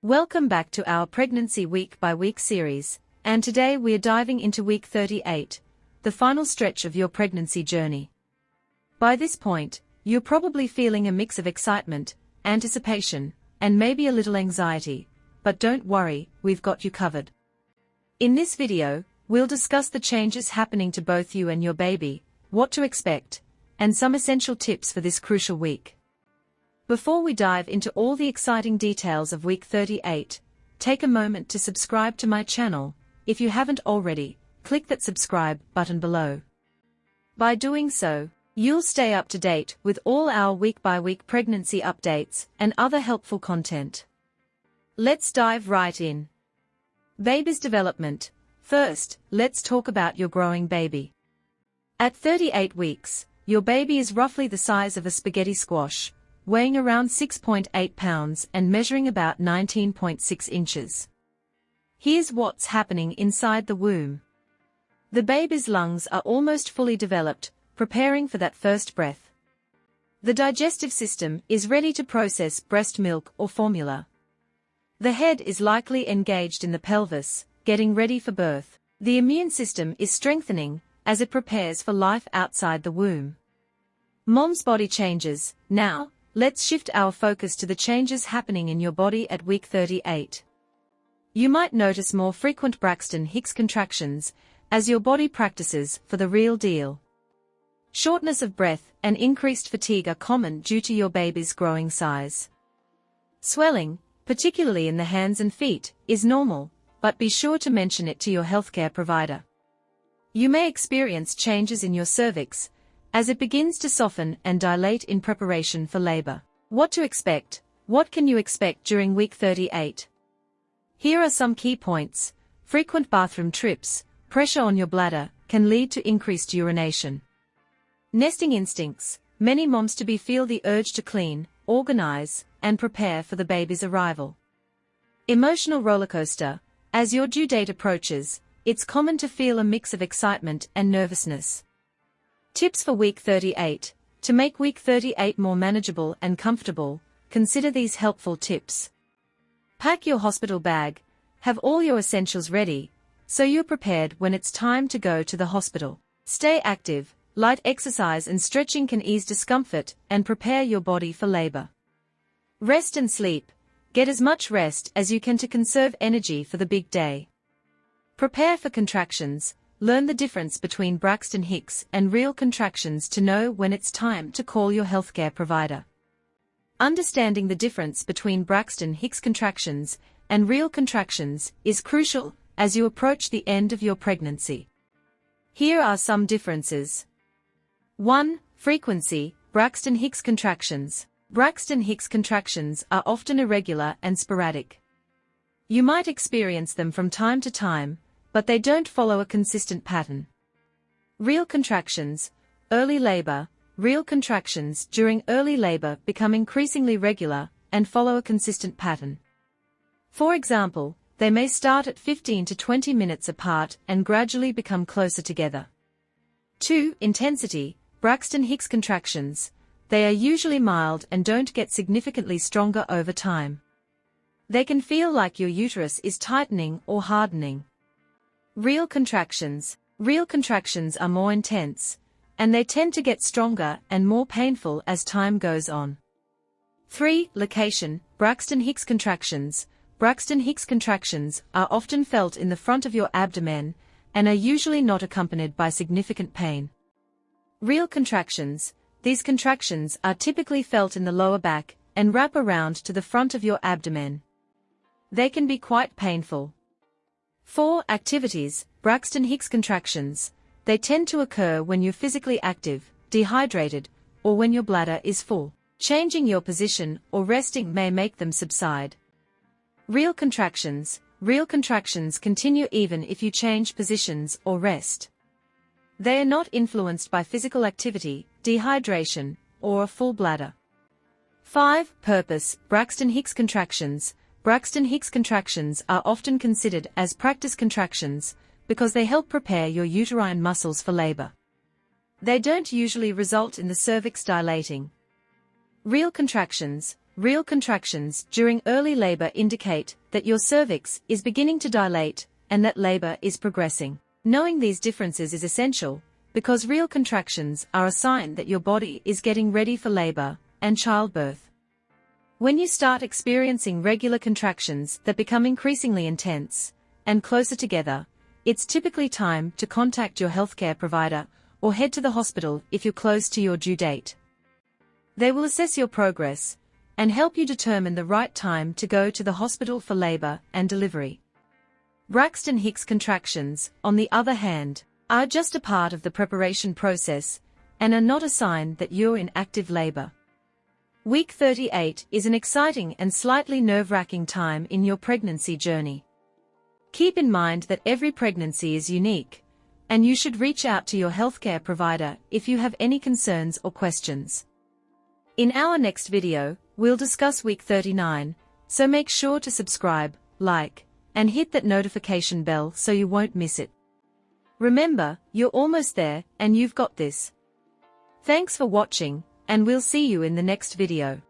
Welcome back to our Pregnancy Week by Week series, and today we are diving into week 38, the final stretch of your pregnancy journey. By this point, you're probably feeling a mix of excitement, anticipation, and maybe a little anxiety, but don't worry, we've got you covered. In this video, we'll discuss the changes happening to both you and your baby, what to expect, and some essential tips for this crucial week. Before we dive into all the exciting details of week 38, take a moment to subscribe to my channel. If you haven't already, click that subscribe button below. By doing so, you'll stay up to date with all our week-by-week pregnancy updates and other helpful content. Let's dive right in. Baby's development. First, let's talk about your growing baby. At 38 weeks, your baby is roughly the size of a spaghetti squash, weighing around 6.8 pounds and measuring about 19.6 inches. Here's what's happening inside the womb. The baby's lungs are almost fully developed, preparing for that first breath. The digestive system is ready to process breast milk or formula. The head is likely engaged in the pelvis, getting ready for birth. The immune system is strengthening as it prepares for life outside the womb. Mom's body changes. Now, let's shift our focus to the changes happening in your body at week 38. You might notice more frequent Braxton Hicks contractions as your body practices for the real deal. Shortness of breath and increased fatigue are common due to your baby's growing size. Swelling, particularly in the hands and feet, is normal, but be sure to mention it to your healthcare provider. You may experience changes in your cervix as it begins to soften and dilate in preparation for labor. What to expect? What can you expect during week 38? Here are some key points. Frequent bathroom trips, pressure on your bladder, can lead to increased urination. Nesting instincts. Many moms-to-be feel the urge to clean, organize, and prepare for the baby's arrival. Emotional rollercoaster. As your due date approaches, it's common to feel a mix of excitement and nervousness. Tips for week 38. To make week 38 more manageable and comfortable, consider these helpful tips. Pack your hospital bag. Have all your essentials ready, so you're prepared when it's time to go to the hospital. Stay active. Light exercise and stretching can ease discomfort and prepare your body for labor. Rest and sleep. Get as much rest as you can to conserve energy for the big day. Prepare for contractions. Learn the difference between Braxton Hicks and real contractions to know when it's time to call your healthcare provider. Understanding the difference between Braxton Hicks contractions and real contractions is crucial as you approach the end of your pregnancy. Here are some differences. 1. Frequency. Braxton Hicks contractions. Braxton Hicks contractions are often irregular and sporadic. You might experience them from time to time, but they don't follow a consistent pattern. Real contractions. Early labor. Real contractions during early labor become increasingly regular and follow a consistent pattern. For example, they may start at 15 to 20 minutes apart and gradually become closer together. 2. Intensity. Braxton Hicks contractions. They are usually mild and don't get significantly stronger over time. They can feel like your uterus is tightening or hardening. Real contractions. Real contractions are more intense, and they tend to get stronger and more painful as time goes on. 3. Location. Braxton Hicks contractions. Braxton Hicks contractions are often felt in the front of your abdomen and are usually not accompanied by significant pain. Real contractions. These contractions are typically felt in the lower back and wrap around to the front of your abdomen. They can be quite painful. 4. Activities. Braxton Hicks contractions. They tend to occur when you're physically active, dehydrated, or when your bladder is full. Changing your position or resting may make them subside. Real contractions. Real contractions continue even if you change positions or rest. They are not influenced by physical activity, dehydration, or a full bladder. 5. Purpose. Braxton Hicks contractions. Braxton Hicks contractions are often considered as practice contractions because they help prepare your uterine muscles for labor. They don't usually result in the cervix dilating. Real contractions. Real contractions during early labor indicate that your cervix is beginning to dilate and that labor is progressing. Knowing these differences is essential, because real contractions are a sign that your body is getting ready for labor and childbirth. When you start experiencing regular contractions that become increasingly intense and closer together, it's typically time to contact your healthcare provider or head to the hospital if you're close to your due date. They will assess your progress and help you determine the right time to go to the hospital for labor and delivery. Braxton Hicks contractions, on the other hand, are just a part of the preparation process and are not a sign that you're in active labor. Week 38 is an exciting and slightly nerve-wracking time in your pregnancy journey. Keep in mind that every pregnancy is unique, and you should reach out to your healthcare provider if you have any concerns or questions. In our next video, we'll discuss week 39, so make sure to subscribe, like, and hit that notification bell so you won't miss it. Remember, you're almost there, and you've got this. Thanks for watching, and we'll see you in the next video.